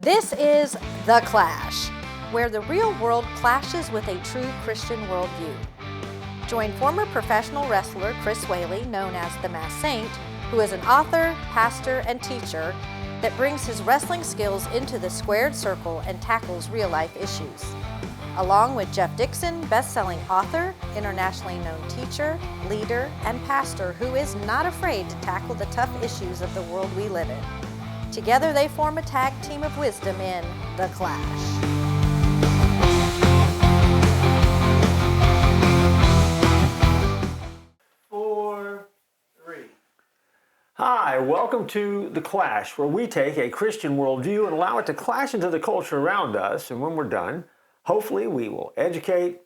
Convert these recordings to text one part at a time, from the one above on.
This is The Clash, where the real world clashes with a true Christian worldview. Join former professional wrestler Chris Whaley, known as the Mass Saint, who is an author, pastor, and teacher that brings his wrestling skills into the squared circle and tackles real-life issues. Along with Jeff Dixon, best-selling author, internationally known teacher, leader, and pastor who is not afraid to tackle the tough issues of the world we live in. Together they form a tag team of wisdom in The Clash. Hi, welcome to The Clash, where we take a Christian worldview and allow it to clash into the culture around us. And when we're done, hopefully we will educate,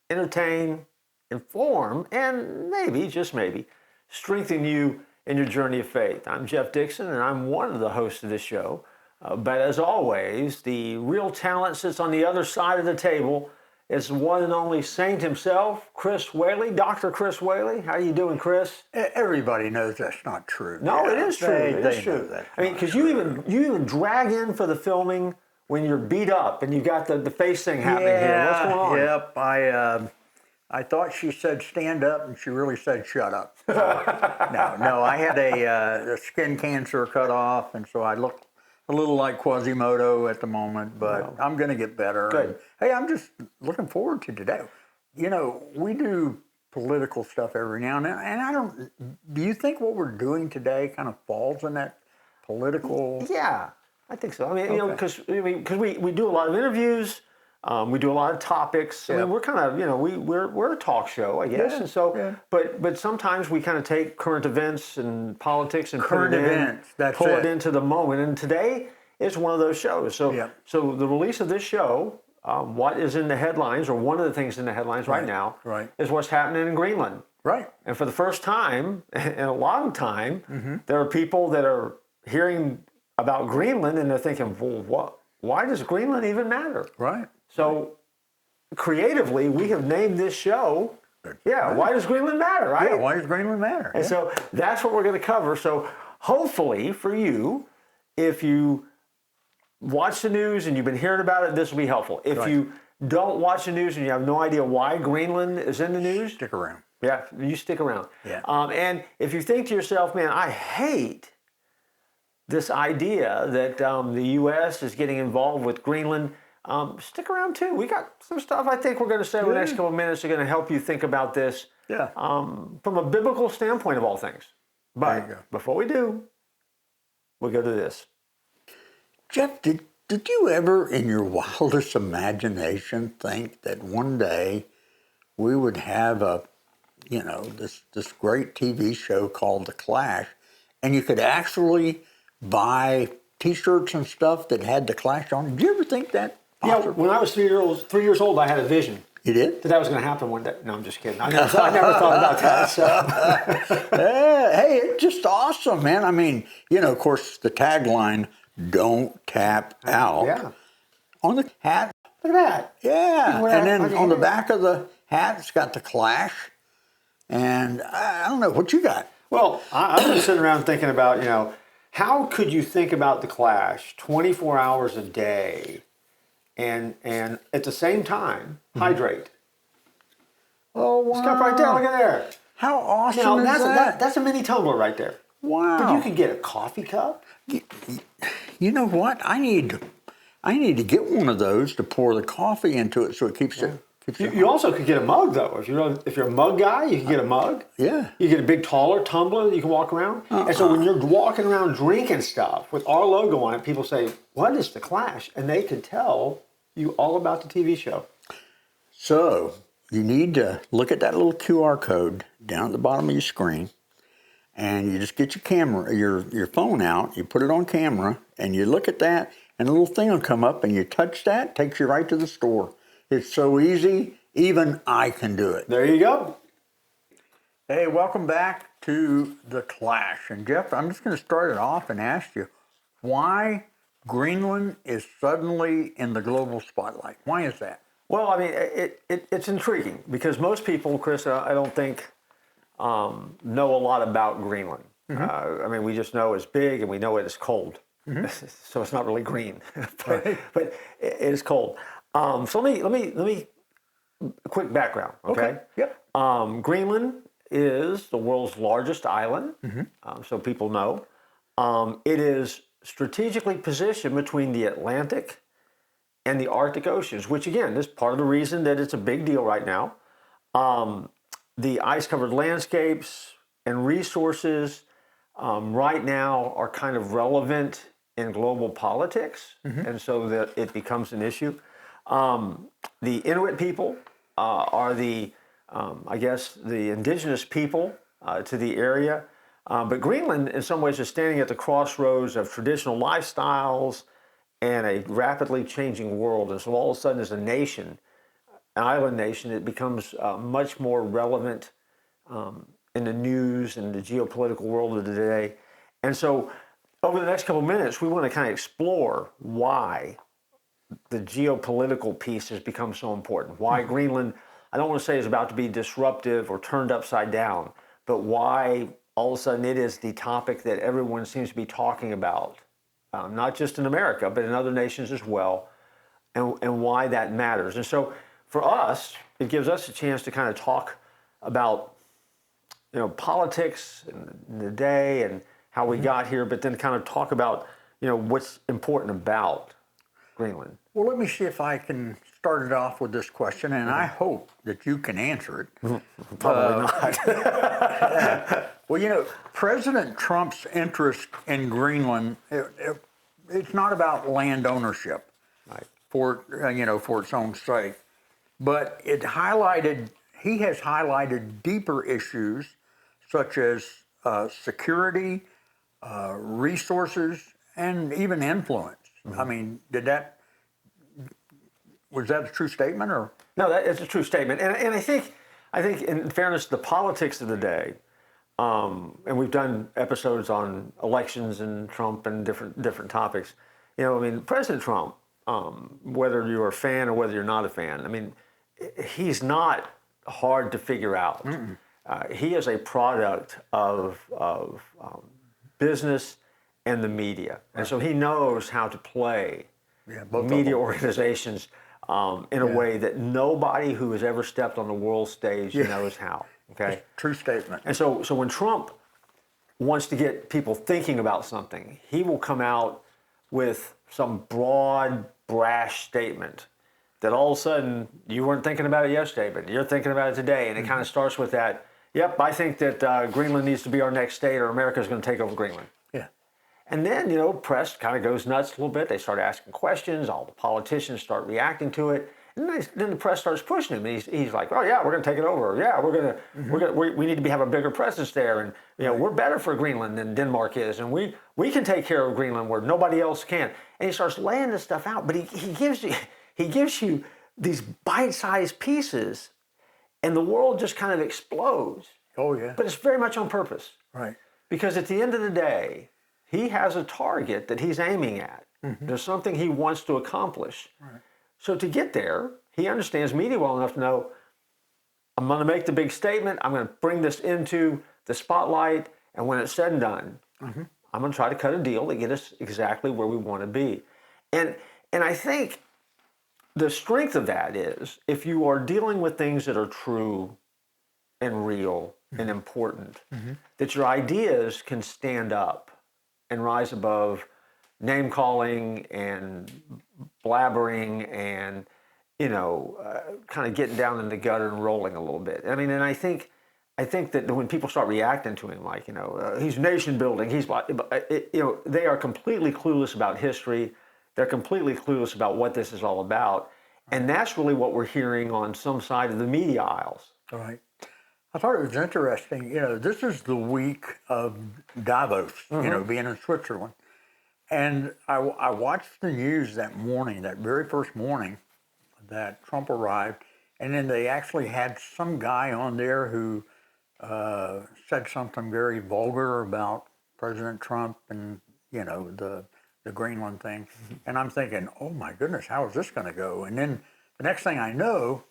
entertain, inform, and maybe, just maybe, strengthen you in your journey of faith. I'm Jeff Dixon, and I'm one of the hosts of this show. But as always, the real talent sits on the other side of the table. It's the one and only saint himself, Chris Whaley, Dr. Chris Whaley. How are you doing, Chris? Everybody knows that's not true. No, it is true. It is know true. that's I mean, not because true. you even drag in for the filming when you're beat up and you got the face thing happening here. What's going on? Yep. I thought she said stand up, and she really said shut up. So, no. I had a skin cancer cut off, and so I look a little like Quasimodo at the moment, but I'm going to get better. Good. And, hey, I'm just looking forward to today. You know, we do political stuff every now and then, and do you think what we're doing today kind of falls in that political? Yeah, I think so. I mean, Okay. because we do a lot of interviews, we do a lot of topics. I mean, we're kind of, we're a talk show, I guess. Yeah, And so, yeah. but sometimes we kind of take current events and politics and Current put it events, that's pull it. it into the moment. And today is one of those shows. So, Yeah. so the release of this show, what is in the headlines, or one of the things in the headlines right now, right. is what's happening in Greenland. Right. And for the first time in a long time, Mm-hmm. there are people that are hearing about Greenland and they're thinking, well, why does Greenland even matter? Right. So creatively, we have named this show, Right. Why does Greenland matter, right? Yeah, why does Greenland matter? And so that's what we're going to cover. So hopefully for you, if you watch the news and you've been hearing about it, this will be helpful. If you don't watch the news and you have no idea why Greenland is in the news, Stick around. yeah, you stick around. Yeah. And if you think to yourself, man, I hate this idea that the U.S. is getting involved with Greenland, stick around too. We got some stuff I think we're going to say in the next couple of minutes are going to help you think about this from a biblical standpoint of all things. There you But go. before we do, we go to this. Jeff, did you ever in your wildest imagination think that one day we would have this great TV show called The Clash, and you could actually buy T-shirts and stuff that had The Clash on? Did you ever think that? Yeah, possible? when I was 3 years old, I had a vision You did? that was going to happen one day. No, I'm just kidding. I never thought about that. So. Hey, it's just awesome, man. I mean, of course, the tagline, "Don't tap out." Yeah. On the hat. Look at that. Yeah, You wear and it then on your on the head. back of the hat, it's got The Clash. And I don't know, what you got? Well, I've been sitting around thinking about, how could you think about the Clash 24 hours a day and at the same time hydrate? Oh, wow. It's got right there. Look at there. How awesome is that? That's a mini tumbler right there. Wow. But you could get a coffee cup. You know what? I need to get one of those to pour the coffee into it so it keeps it. You also could get a mug though. If you're a mug guy, you can get a mug. Yeah. You get a big taller tumbler that you can walk around. And so when you're walking around drinking stuff with our logo on it, people say, "What is the Clash?" And they could tell you all about the TV show. So you need to look at that little QR code down at the bottom of your screen, and you just get your camera, your phone out, you put it on camera, and you look at that, and a little thing will come up, and you touch that, takes you right to the store. It's so easy, even I can do it. There you go. Hey, welcome back to The Clash. And Jeff, I'm just going to start it off and ask you why Greenland is suddenly in the global spotlight. Why is that? Well, I mean, it's intriguing because most people, Chris, I don't think know a lot about Greenland. I mean, we just know it's big and we know it is cold. so it's not really green, but it is cold. So let me quick background. Okay. Yep. Greenland is the world's largest island, so people know. It is strategically positioned between the Atlantic and the Arctic Oceans, which again is part of the reason that it's a big deal right now. The ice-covered landscapes and resources right now are kind of relevant in global politics, and so that it becomes an issue. The Inuit people are I guess, the indigenous people to the area. But Greenland, in some ways, is standing at the crossroads of traditional lifestyles and a rapidly changing world. And so all of a sudden, as a nation, an island nation, it becomes much more relevant in the news and the geopolitical world of today. And so over the next couple of minutes, we want to kind of explore why the geopolitical piece has become so important. Why Greenland, I don't want to say is about to be disruptive or turned upside down, but why all of a sudden it is the topic that everyone seems to be talking about, not just in America, but in other nations as well, and why that matters. And so for us, it gives us a chance to kind of talk about, politics and the day and how we got here, but then kind of talk about, what's important about Greenland. Well, let me see if I can start it off with this question, and I hope that you can answer it. Probably not. Well, President Trump's interest in Greenland, it's not about land ownership, Right. for its own sake, but he has highlighted deeper issues such as security, resources, and even influence. I mean, was that a true statement, or? No, it's a true statement, and I think in fairness, the politics of the day, and we've done episodes on elections and Trump and different topics. President Trump, whether you're a fan or whether you're not a fan, he's not hard to figure out. He is a product of business and the media, and so he knows how to play media organizations in a way that nobody who has ever stepped on the world stage knows how. Okay, true statement. And so when Trump wants to get people thinking about something, he will come out with some broad, brash statement that all of a sudden you weren't thinking about it yesterday, but you're thinking about it today. And it kind of starts with that. Yep, I think that Greenland needs to be our next state, or America's going to take over Greenland. Yeah. And then, press kind of goes nuts a little bit. They start asking questions. All the politicians start reacting to it. And then the press starts pushing him. And he's like, oh, yeah, we're going to take it over. Yeah, we need to have a bigger presence there. And, we're better for Greenland than Denmark is. And we can take care of Greenland where nobody else can. And he starts laying this stuff out. But he gives you these bite-sized pieces, and the world just kind of explodes. Oh, yeah. But it's very much on purpose. Right. Because at the end of the day, he has a target that he's aiming at. There's something he wants to accomplish. Right. So to get there, he understands media well enough to know, I'm going to make the big statement, I'm going to bring this into the spotlight, and when it's said and done, I'm going to try to cut a deal to get us exactly where we want to be. And I think the strength of that is, if you are dealing with things that are true and real and important, that your ideas can stand up and rise above name-calling and blabbering and, kind of getting down in the gutter and rolling a little bit. And I think that when people start reacting to him, like, he's nation building, they are completely clueless about history. They're completely clueless about what this is all about. And that's really what we're hearing on some side of the media aisles. All right. I thought it was interesting. This is the week of Davos, being in Switzerland. And I watched the news that morning, that very first morning that Trump arrived, and then they actually had some guy on there who said something very vulgar about President Trump and, the Greenland thing. And I'm thinking, oh my goodness, how is this going to go? And then the next thing I know,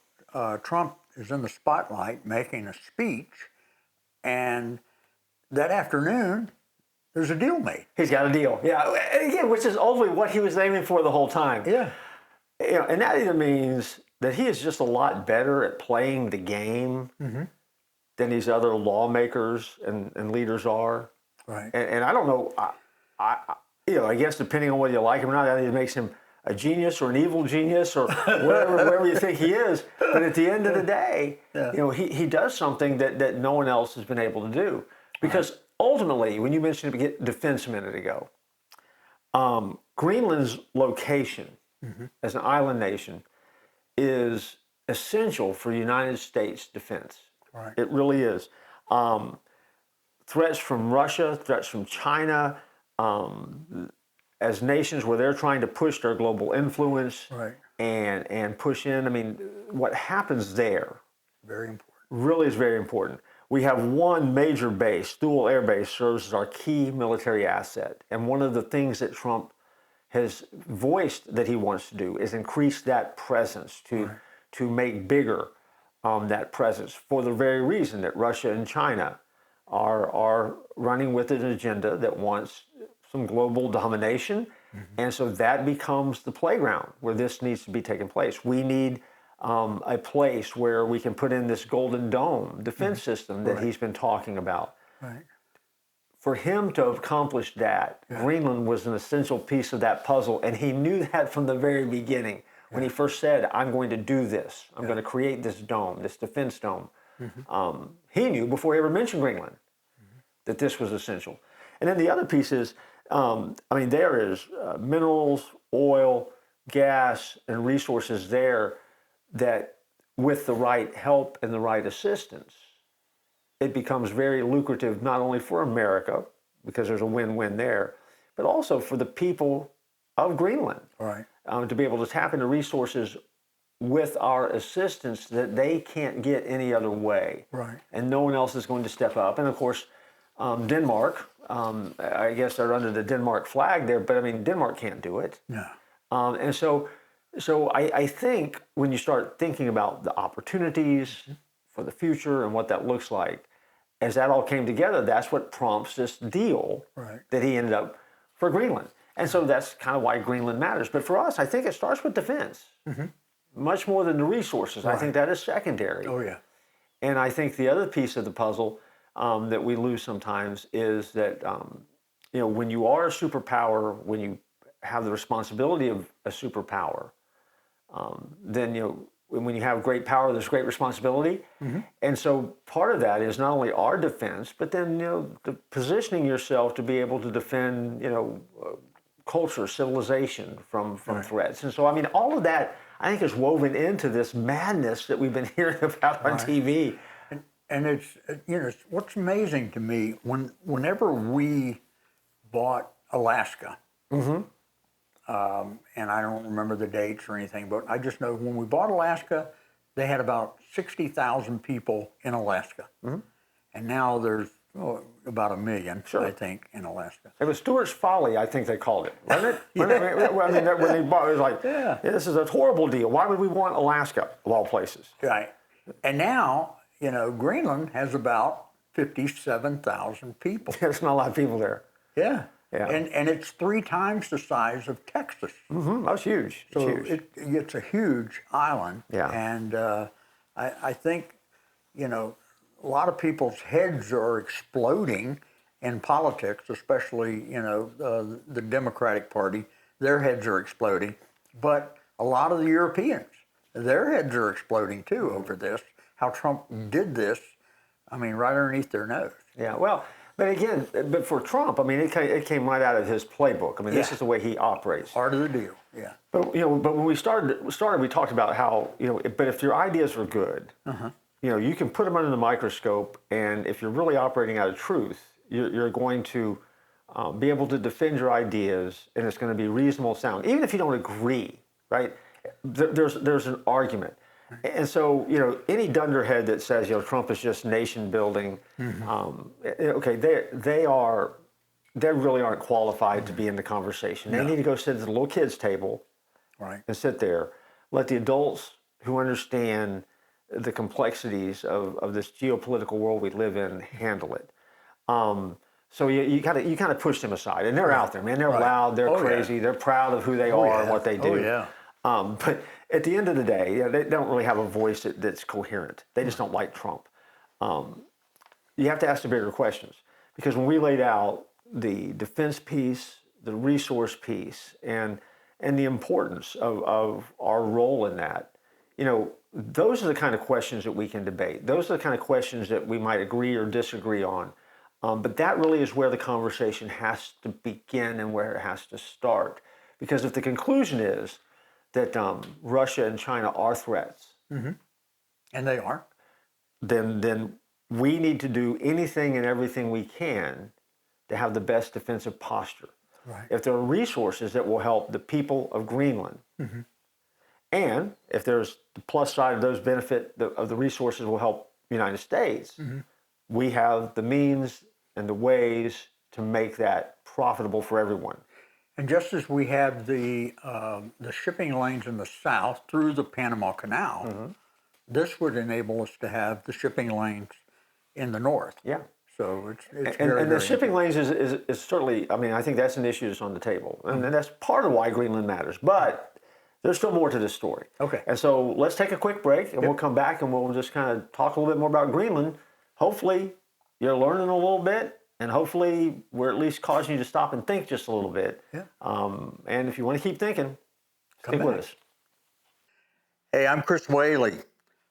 Trump is in the spotlight making a speech, and that afternoon, there's a deal made. He's got a deal. Yeah. And again, which is ultimately what he was aiming for the whole time. Yeah. You know, and that either means that he is just a lot better at playing the game than these other lawmakers and leaders are. Right. And I don't know, I guess depending on whether you like him or not, that either makes him a genius or an evil genius or wherever you think he is. But at the end of the day, he does something that no one else has been able to do. Because ultimately, when you mentioned defense a minute ago, Greenland's location as an island nation is essential for United States defense. Right. It really is. Threats from Russia, threats from China, as nations where they're trying to push their global influence and push in. I mean, what happens there Very important. really is very important. We have one major base, Thule Air Base, serves as our key military asset. And one of the things that Trump has voiced that he wants to do is increase that presence to make bigger that presence for the very reason that Russia and China are running with an agenda that wants some global domination. And so that becomes the playground where this needs to be taking place. We need a place where we can put in this Golden Dome defense system that he's been talking about. Right. For him to accomplish that, Greenland was an essential piece of that puzzle, and he knew that from the very beginning. When he first said, I'm going to do this, I'm going to create this dome, this defense dome, he knew before he ever mentioned Greenland that this was essential. And then the other piece is, there is minerals, oil, gas, and resources there that with the right help and the right assistance, it becomes very lucrative not only for America, because there's a win-win there, but also for the people of Greenland. Right. To be able to tap into resources with our assistance that they can't get any other way. Right. And no one else is going to step up. And of course, Denmark, I guess they're under the Denmark flag there, but I mean, Denmark can't do it. No. And so I think when you start thinking about the opportunities for the future and what that looks like, as that all came together, that's what prompts this deal that he ended up for Greenland. And so that's kind of why Greenland matters. But for us, I think it starts with defense, much more than the resources. I think that is secondary. Oh, yeah. And I think the other piece of the puzzle that we lose sometimes is that, when you are a superpower, when you have the responsibility of a superpower, then, when you have great power, there's great responsibility. And so part of that is not only our defense, but then, the positioning yourself to be able to defend, culture, civilization from threats. And so, all of that, I think, is woven into this madness that we've been hearing about on TV. And it's, what's amazing to me, whenever we bought Alaska, and I don't remember the dates or anything, but I just know when we bought Alaska, they had about 60,000 people in Alaska. And now there's about 1 million, I think, in Alaska. It was Stewart's Folly, I think they called it, wasn't it? When they bought it, was like, this is a horrible deal. Why would we want Alaska, of all places? Right. And now, Greenland has about 57,000 people. There's not a lot of people there. Yeah. Yeah. And it's 3 times the size of Texas. That's huge. So it's huge. It's a huge island. Yeah. And I think, a lot of people's heads are exploding in politics, especially, the Democratic Party. Their heads are exploding. But a lot of the Europeans, their heads are exploding too over this, how Trump did this, right underneath their nose. Yeah, well, but again, for Trump, it came right out of his playbook. This is the way he operates. Part of the deal, yeah. But, but when we started, we talked about how, but if your ideas are good, you can put them under the microscope, and if you're really operating out of truth, you're going to be able to defend your ideas, and it's going to be reasonable sound, even if you don't agree, right? There's an argument. And so, any dunderhead that says, Trump is just nation building, okay, they really aren't qualified to be in the conversation. They need to go sit at the little kids' table and sit there. Let the adults who understand the complexities of this geopolitical world we live in handle it. So you kind of push them aside, and they're out there, man. They're Right. loud, they're crazy, they're proud of who they are and what they do. Oh, yeah. But at the end of the day, they don't really have a voice that's coherent. They just don't like Trump. You have to ask the bigger questions, because when we laid out the defense piece, the resource piece, and the importance of our role in that, those are the kind of questions that we can debate. Those are the kind of questions that we might agree or disagree on. But that really is where the conversation has to begin and where it has to start. Because if the conclusion is that Russia and China are threats, and they are, then we need to do anything and everything we can to have the best defensive posture. Right. If there are resources that will help the people of Greenland, and if there's the plus side of those of the resources will help the United States, we have the means and the ways to make that profitable for everyone. And just as we have the shipping lanes in the south through the Panama Canal, this would enable us to have the shipping lanes in the north. Yeah. So it's and very, the shipping lanes is certainly, I think that's an issue that's on the table. And that's part of why Greenland matters. But there's still more to this story. Okay. And so let's take a quick break, and we'll come back and we'll just kind of talk a little bit more about Greenland. Hopefully you're learning a little bit, and hopefully we're at least causing you to stop and think just a little bit. Yeah. And if you want to keep thinking, stick with us. Hey, I'm Chris Whaley.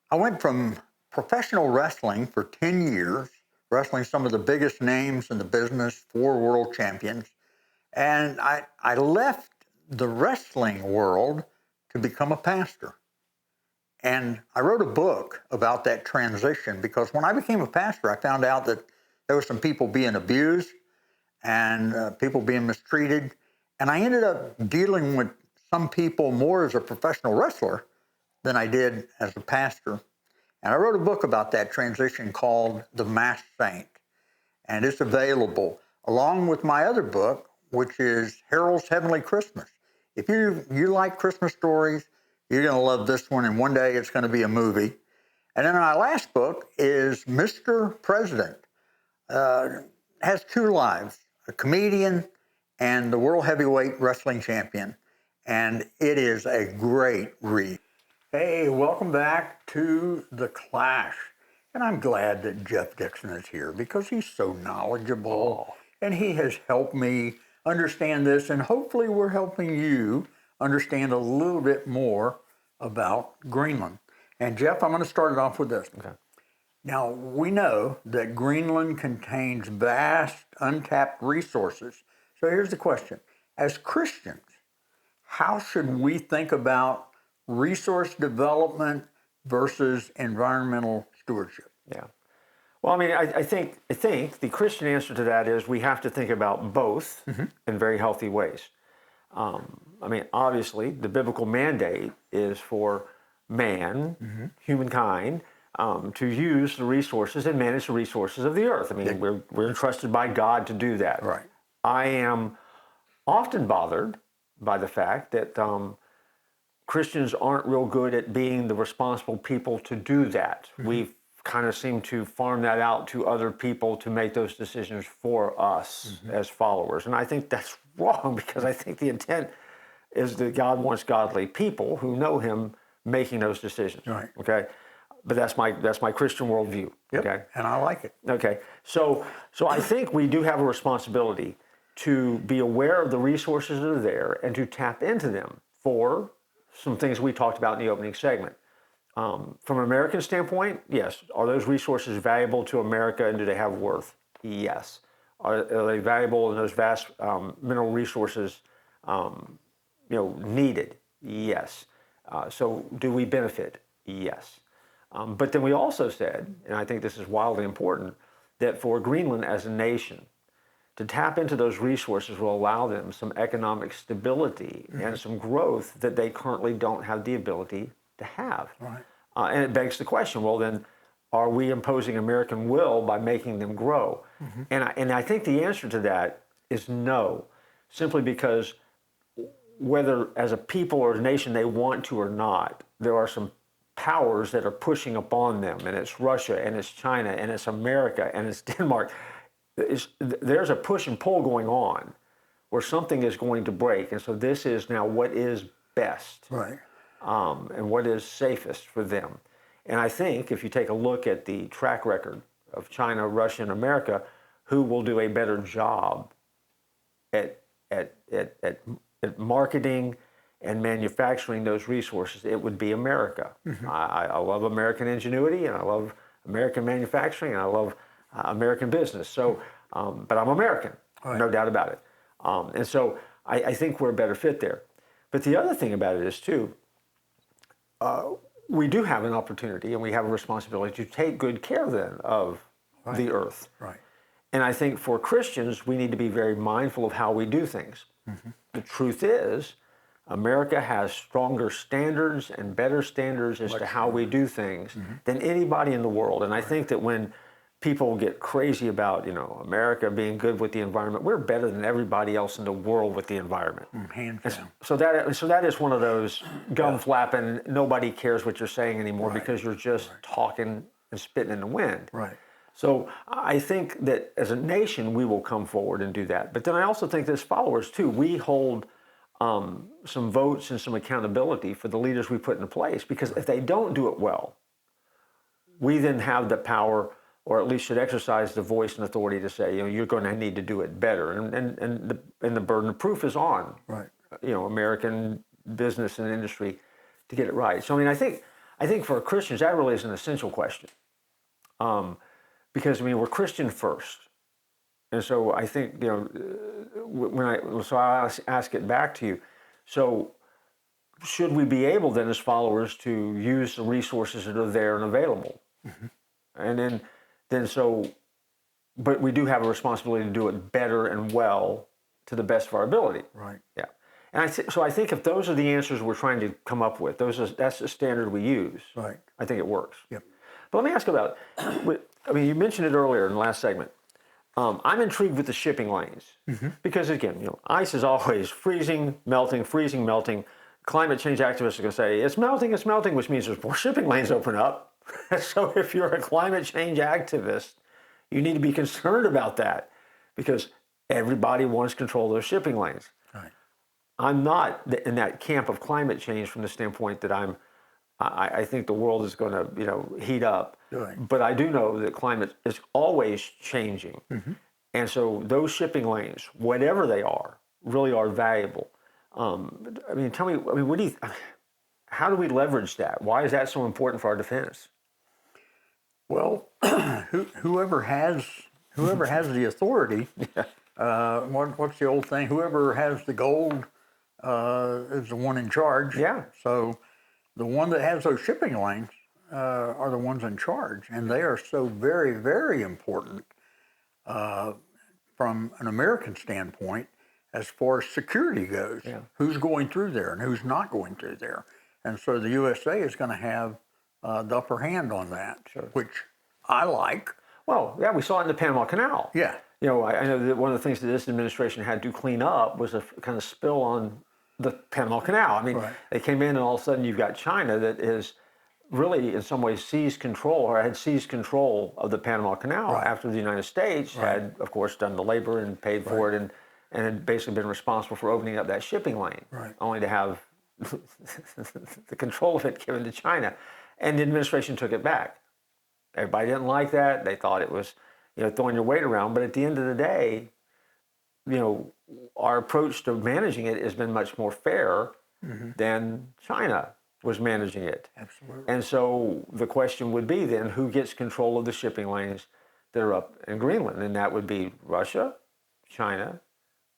I went from professional wrestling for 10 years, wrestling some of the biggest names in the business, 4 world champions. And I left the wrestling world to become a pastor. And I wrote a book about that transition, because when I became a pastor, I found out that there were some people being abused and people being mistreated. And I ended up dealing with some people more as a professional wrestler than I did as a pastor. And I wrote a book about that transition called The Masked Saint. And it's available along with my other book, which is Harold's Heavenly Christmas. If you like Christmas stories, you're going to love this one, and one day it's going to be a movie. And then my last book is Mr. President. Has 2 lives, a comedian and the world heavyweight wrestling champion. And it is a great read. Hey, welcome back to The Clash. And I'm glad that Jeff Dixon is here, because he's so knowledgeable and he has helped me understand this, and hopefully we're helping you understand a little bit more about Greenland. And Jeff, I'm going to start it off with this. Okay. Now, we know that Greenland contains vast, untapped resources. So here's the question. As Christians, how should we think about resource development versus environmental stewardship? Yeah. Well, I think the Christian answer to that is we have to think about both in very healthy ways. Obviously, the biblical mandate is for man, humankind, to use the resources and manage the resources of the earth. We're entrusted by God to do that. Right. I am often bothered by the fact that Christians aren't real good at being the responsible people to do that. We've kind of seem to farm that out to other people to make those decisions for us as followers. And I think that's wrong, because I think the intent is that God wants godly people who know him making those decisions. Right. Okay. But that's my Christian worldview. Yep. Okay. And I like it. Okay. So I think we do have a responsibility to be aware of the resources that are there and to tap into them for some things we talked about in the opening segment. From an American standpoint, yes. Are those resources valuable to America, and do they have worth? Yes. Are they valuable, and those vast mineral resources needed? Yes. So do we benefit? Yes. But then we also said, and I think this is wildly important, that for Greenland as a nation, to tap into those resources will allow them some economic stability and some growth that they currently don't have the ability to have. Right. And it begs the question, well then, are we imposing American will by making them grow? And I think the answer to that is no, simply because whether as a people or a nation they want to or not, there are some powers that are pushing upon them, and it's Russia, and it's China, and it's America, and it's Denmark. there's a push and pull going on where something is going to break. And so this is now what is best, Right. And what is safest for them. And I think if you take a look at the track record of China, Russia, and America, who will do a better job at marketing and manufacturing those resources, it would be America. I love American ingenuity, and I love American manufacturing, and I love American business. So, but I'm American, no doubt about it. And so I think we're a better fit there. But the other thing about it is too, we do have an opportunity and we have a responsibility to take good care then of the earth. Right. And I think for Christians, we need to be very mindful of how we do things. The truth is, America has stronger standards and better standards as to how we do things than anybody in the world. And I think that when people get crazy about, America being good with the environment, we're better than everybody else in the world with the environment. Hands down. So that is one of those gum flapping, nobody cares what you're saying anymore because you're just talking and spitting in the wind. Right. So I think that as a nation, we will come forward and do that. But then I also think that as followers too, we hold some votes and some accountability for the leaders we put into place, because if they don't do it well, we then have the power, or at least should exercise the voice and authority to say, you're going to need to do it better. And the burden of proof is on, American business and industry to get it right. So, I think for Christians, that really is an essential question. Because, we're Christian first. And so I think, I'll ask it back to you. So should we be able then as followers to use the resources that are there and available? And but we do have a responsibility to do it better and well to the best of our ability. Right. Yeah. And I think if those are the answers we're trying to come up with, that's the standard we use. Right. I think it works. Yep. But let me ask about, you mentioned it earlier in the last segment. I'm intrigued with the shipping lanes because, again, ice is always freezing, melting. Climate change activists are going to say, it's melting, which means there's more shipping lanes open up. So if you're a climate change activist, you need to be concerned about that because everybody wants control of those shipping lanes. Right. I'm not in that camp of climate change from the standpoint that I think the world is going to, heat up. Right. But I do know that climate is always changing. And so those shipping lanes, whatever they are, really are valuable. Tell me, how do we leverage that? Why is that so important for our defense? Well, whoever has the authority, what's the old thing? Whoever has the gold is the one in charge. Yeah. So the one that has those shipping lanes are the ones in charge, and they are so very, very important from an American standpoint as far as security goes. Yeah. Who's going through there and who's not going through there. And so the USA is going to have the upper hand on that, which I like. Well, yeah, we saw it in the Panama Canal. Yeah. I know that one of the things that this administration had to clean up was a kind of spill on the Panama Canal. They came in and all of a sudden you've got China that is really in some ways seized control or had seized control of the Panama Canal after the United States had, of course, done the labor and paid for it and had basically been responsible for opening up that shipping lane, only to have the control of it given to China. And the administration took it back. Everybody didn't like that. They thought it was, throwing your weight around. But at the end of the day, our approach to managing it has been much more fair than China was managing it. Absolutely. And so the question would be then, who gets control of the shipping lanes that are up in Greenland? And that would be Russia, China,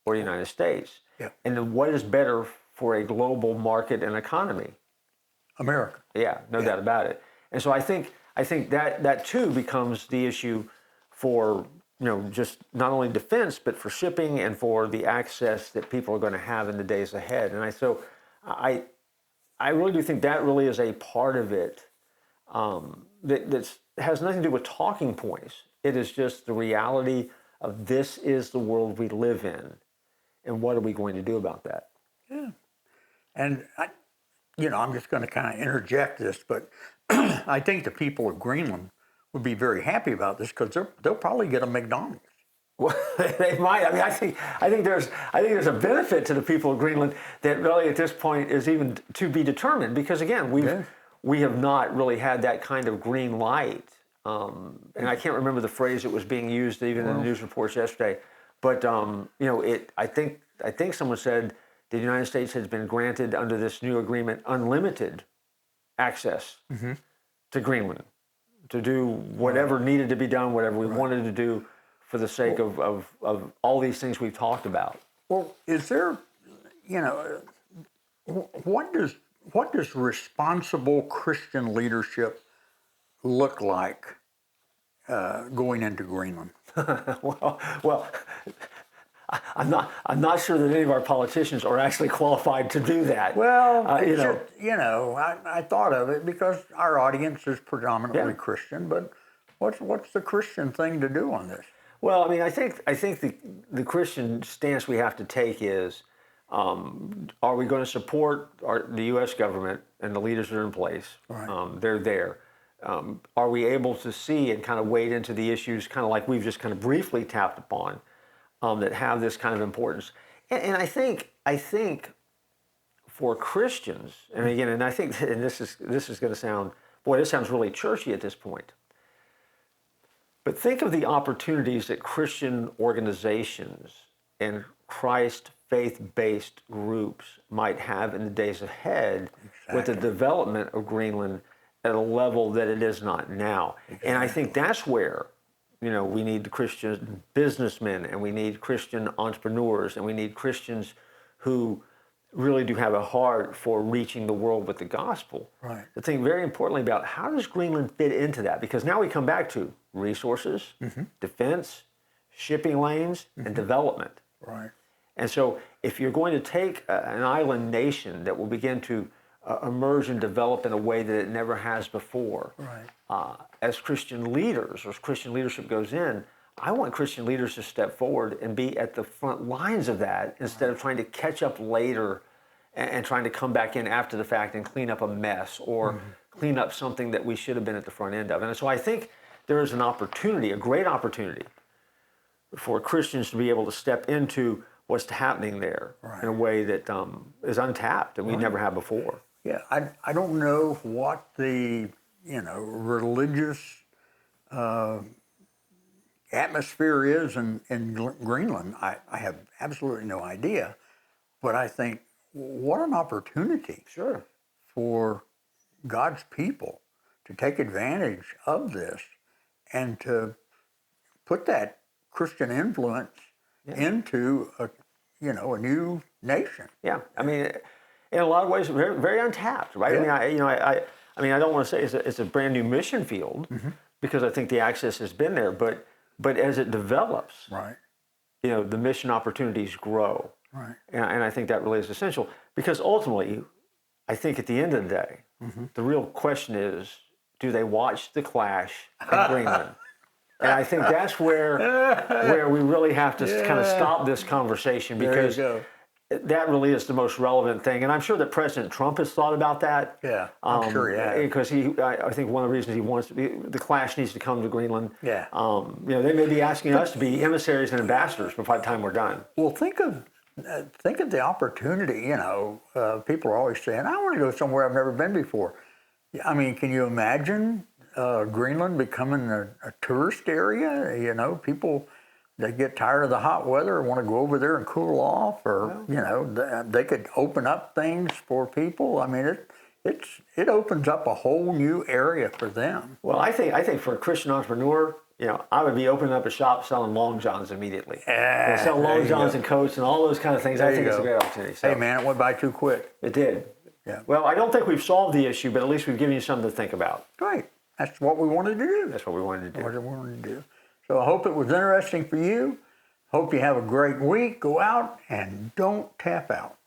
or the United States. Yeah. And then what is better for a global market and economy? America. Yeah, no doubt about it. And so I think that too becomes the issue for just not only defense but for shipping and for the access that people are going to have in the days ahead. And I really do think that really is a part of it that has nothing to do with talking points. It is just the reality of this is the world we live in, and what are we going to do about that? Yeah, and I'm just going to kind of interject this, but I think the people of Greenland would be very happy about this because they'll probably get a McDonald's. Well, they might. I mean, I think there's a benefit to the people of Greenland that really at this point is even to be determined, because again, we have not really had that kind of green light. And I can't remember the phrase that was being used even in the news reports yesterday, but I think someone said the United States has been granted under this new agreement unlimited access to Greenland to do whatever needed to be done, whatever we wanted to do, for the sake of all these things we've talked about. Well, is there, what does responsible Christian leadership look like going into Greenland? well, I'm not sure that any of our politicians are actually qualified to do that. Well, I thought of it because our audience is predominantly Christian, but what's the Christian thing to do on this? Well, I mean, I think the Christian stance we have to take is, are we going to support the U.S. government and the leaders that are in place? Right. They're there. Are we able to see and kind of wade into the issues, kind of like we've just kind of briefly tapped upon, that have this kind of importance? And I think for Christians, and again, and I think, and this is going to sound, boy, this sounds really churchy at this point. But think of the opportunities that Christian organizations and Christ faith-based groups might have in the days ahead with the development of Greenland at a level that it is not now. Exactly. And I think that's where, we need Christian businessmen, and we need Christian entrepreneurs, and we need Christians who really do have a heart for reaching the world with the gospel. Right. To think very importantly about how does Greenland fit into that? Because now we come back to resources, defense, shipping lanes, and development. Right. And so if you're going to take an island nation that will begin to emerge and develop in a way that it never has before, right. As Christian leaders, or as Christian leadership goes in, I want Christian leaders to step forward and be at the front lines of that instead of trying to catch up later and trying to come back in after the fact and clean up a mess or clean up something that we should have been at the front end of. And so I think there is an opportunity, a great opportunity, for Christians to be able to step into what's happening there in a way that is untapped and we never have before. Yeah, I don't know what the religious atmosphere is in Greenland. I have absolutely no idea, but I think what an opportunity for God's people to take advantage of this and to put that Christian influence into a new nation. Yeah, I mean, in a lot of ways, very, very untapped, right? Yeah. I mean, I don't want to say it's a brand new mission field because I think the access has been there, but as it develops, the mission opportunities grow, and I think that really is essential because ultimately, I think at the end of the day, the real question is, do they watch The Clash in Greenland? And I think that's where we really have to kind of stop this conversation because that really is the most relevant thing. And I'm sure that President Trump has thought about that. Yeah, I'm sure he has. Because I think one of the reasons he wants The Clash needs to come to Greenland. Yeah. They may be asking us to be emissaries and ambassadors by the time we're done. Well, think of the opportunity. People are always saying, "I want to go somewhere I've never been before." I mean, can you imagine Greenland becoming a tourist area? People, they get tired of the hot weather and want to go over there and cool off, or they could open up things for people. I mean, it opens up a whole new area for them. Well, I think for a Christian entrepreneur, I would be opening up a shop selling long johns immediately. Sell long johns and coats and all those kind of things. I think it's a great opportunity. So. Hey man, it went by too quick. It did. Yeah. Well, I don't think we've solved the issue, but at least we've given you something to think about. Right. That's what we wanted to do. That's what we wanted to do. What we wanted to do. So I hope it was interesting for you. Hope you have a great week. Go out and don't tap out.